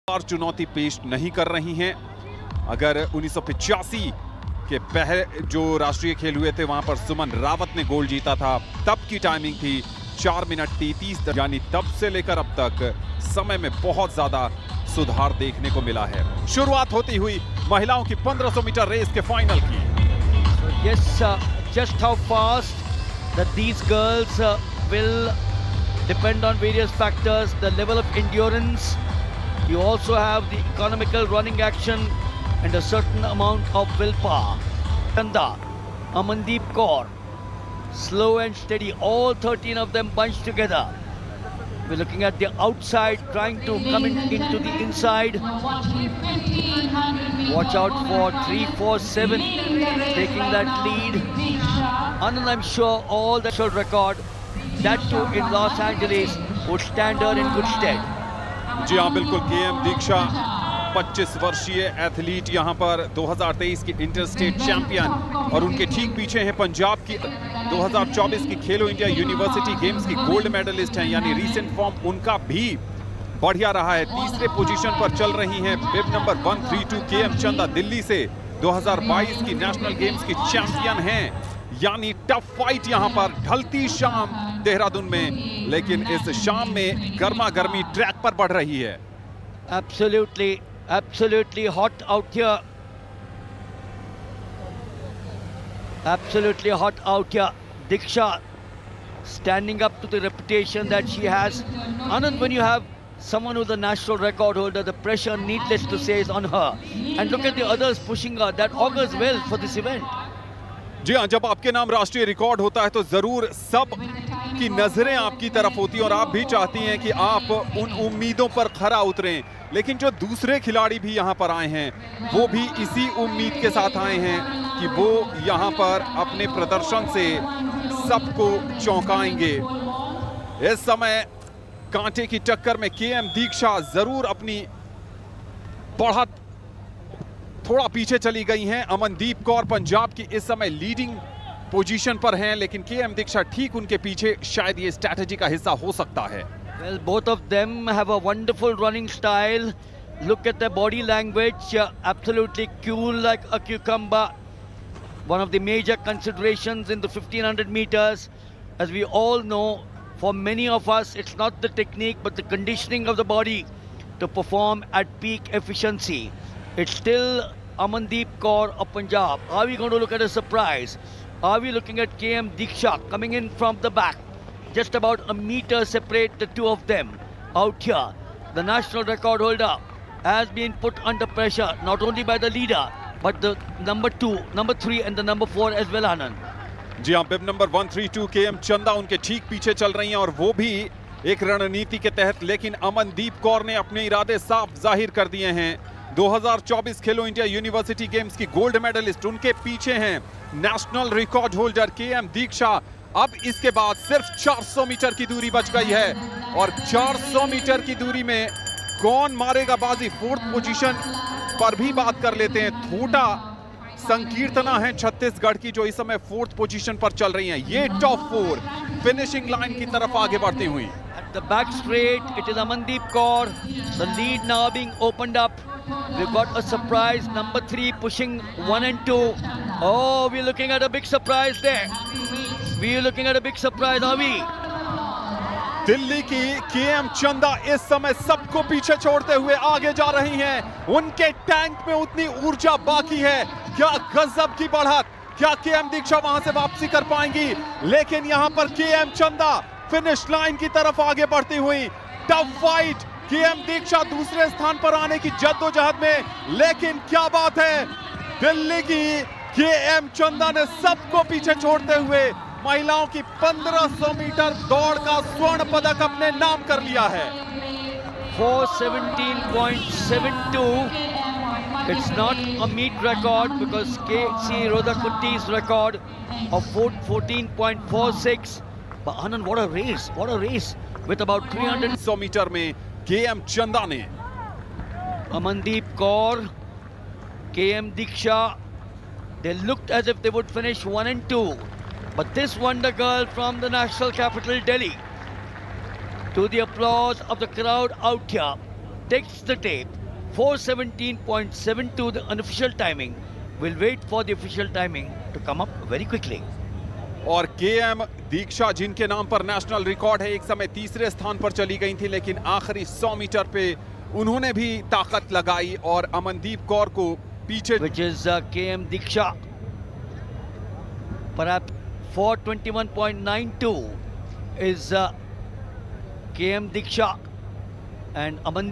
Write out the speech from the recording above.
बार चुनौती पेश नहीं कर रही हैं। अगर 1985 के पहले जो राष्ट्रीय खेल हुए थे वहां पर सुमन रावत ने गोल्ड जीता था, तब की टाइमिंग थी 4 मिनट 33, यानी तब से लेकर अब तक समय में बहुत ज्यादा सुधार देखने को मिला है। शुरुआत होती हुई महिलाओं की 1500 मीटर रेस के फाइनल की। Yes, just how fast that these girls will depend on various factors, the level of endurance. You also have the economical running action and a certain amount of willpower. Chanda, Amandeep Kaur, slow and steady, all 13 of them bunched together. We're looking at the outside, trying to come into the inside. Watch out for 3-4-7, taking that lead. Anand, I'm sure all the world record, that too in Los Angeles, would stand her in good stead. जी हाँ, बिल्कुल। KM दीक्षा 25 वर्षीय athlete, यहाँ पर 2023 की interstate champion, और उनके ठीक पीछे हैं पंजाब की 2024 की खेलो इंडिया यूनिवर्सिटी गेम्स की गोल्ड मेडलिस्ट हैं, यानी रीसेंट फॉर्म उनका भी बढ़िया रहा है। तीसरे पोजीशन पर चल रही हैं बिब नंबर 132 केएम चंदा, दिल्ली से 2022 की नेशनल गेम्स की चैंपियन हैं। यानी टफ फाइट यहाँ पर ढलती शाम देहरादून में, लेकिन इस शाम में गर्मा गर्मी ट्रैक पर बढ़ रही है। Absolutely hot out here. Absolutely hot out here. Diksha standing up to the reputation that she has. Anand, when you have someone who's a national record holder, the pressure, needless to say, is on her. And look at the others pushing her. That augurs well for this event. जी हाँ, जब आपके नाम राष्ट्रीय record होता है तो जरूर सब की नजरें आपकी तरफ होती हैं और आप भी चाहती हैं कि आप उन उम्मीदों पर खरा उतरें। लेकिन जो दूसरे खिलाड़ी भी यहाँ पर आए हैं वो भी इसी उम्मीद के साथ आए हैं कि वो यहाँ पर अपने प्रदर्शन से सबको चौंकाएंगे। इस समय कांटे की टक्कर में केएम दीक्षा जरूर अपनी बढ़त थोड़ा पीछे चली गई हैं। अमनदीप कौर पंजाब की इस समय लीडिंग पोजीशन पर हैं, लेकिन केएम दीक्षा ठीक उनके पीछे, शायद ये स्ट्रैटेजी का हिस्सा हो सकता है। Well, both of them have a wonderful running style. Look at their body language, absolutely cool like a cucumber. One of the major considerations in the 1500 meters, as we all know, for many of us, it's not the technique but the conditioning of the body to perform at peak efficiency. It's still Amandeep Kaur of Punjab. Are we going to look at a surprise? Are we looking at KM Diksha coming in from the back? Just about a meter separate the two of them. Out here, the national record holder has been put under pressure, not only by the leader, but the number 2, number 3 and the number 4 as well, Anand. जी हाँ, बिब number 132 KM चंदा उनके ठीक पीछे चल रही हैं, और वो भी एक रणनीति के तहत। लेकिन अमनदीप कौर ने अपने इरादे साफ जाहिर कर दिए हैं। 2024 खेलो इंडिया यूनिवर्सिटी गेम्स की गोल्ड मेडलिस्ट, उनके पीछे हैं नेशनल रिकॉर्ड होल्डर केएम दीक्षा। अब इसके बाद सिर्फ 400 मीटर की दूरी बच गई है, और 400 मीटर की दूरी में कौन मारेगा बाजी, फोर्थ पोजीशन पर भी बात कर लेते हैं। थोटा संकीर्तना है छत्तीसगढ़ की, जो इस समय फोर्थ पोजीशन पर चल रही हैं। ये टॉप 4 फिनिशिंग लाइन की तरफ आगे बढ़ती हुई। At the back straight, it is Amandeep Kaur. The lead now being opened up. We've got a surprise, number 3 pushing 1 and 2. Oh, we're looking at a big surprise there. We're looking at a big surprise, are we? Delhi की KM चंदा इस समय सबको पीछे छोड़ते हुए आगे जा रही हैं। उनके टैंक में उतनी ऊर्जा बाकी है। क्या गजब की बढ़त, क्या केएम दीक्षा वहां से वापसी कर पाएंगी? लेकिन यहां पर केएम चंदा फिनिश लाइन की तरफ आगे बढ़ती हुई। टफ फाइट, केएम दीक्षा दूसरे स्थान पर आने की जद्दोजहद में, लेकिन क्या बात है, दिल्ली की केएम चंदा ने सबको पीछे छोड़ते हुए महिलाओं की 1500 मीटर दौड़ का स्वर्ण पदक अपने नाम कर लिया है। 4:17.72. It's not a meet record because KC Rodakutti's record of 14.46. But Anand, what a race! What a race! With about 300 metre में केएम चंदा ने, Amandeep Kaur, KM Diksha, they looked as if they would finish 1 and 2. But this wonder girl from the national capital, Delhi, to the applause of the crowd out here, takes the tape. 4:17.72 the unofficial timing. We'll wait for the official timing to come up very quickly. और KM दीक्षा जिनके नाम पर national record है, एक समय तीसरे स्थान पर चली गई थी, लेकिन आखिरी 100 मीटर पे उन्होंने भी ताकत लगाई और अमनदीप कौर को पीछे, which is KM Diksha. Perhaps 4:21.92 is KM Diksha and Aman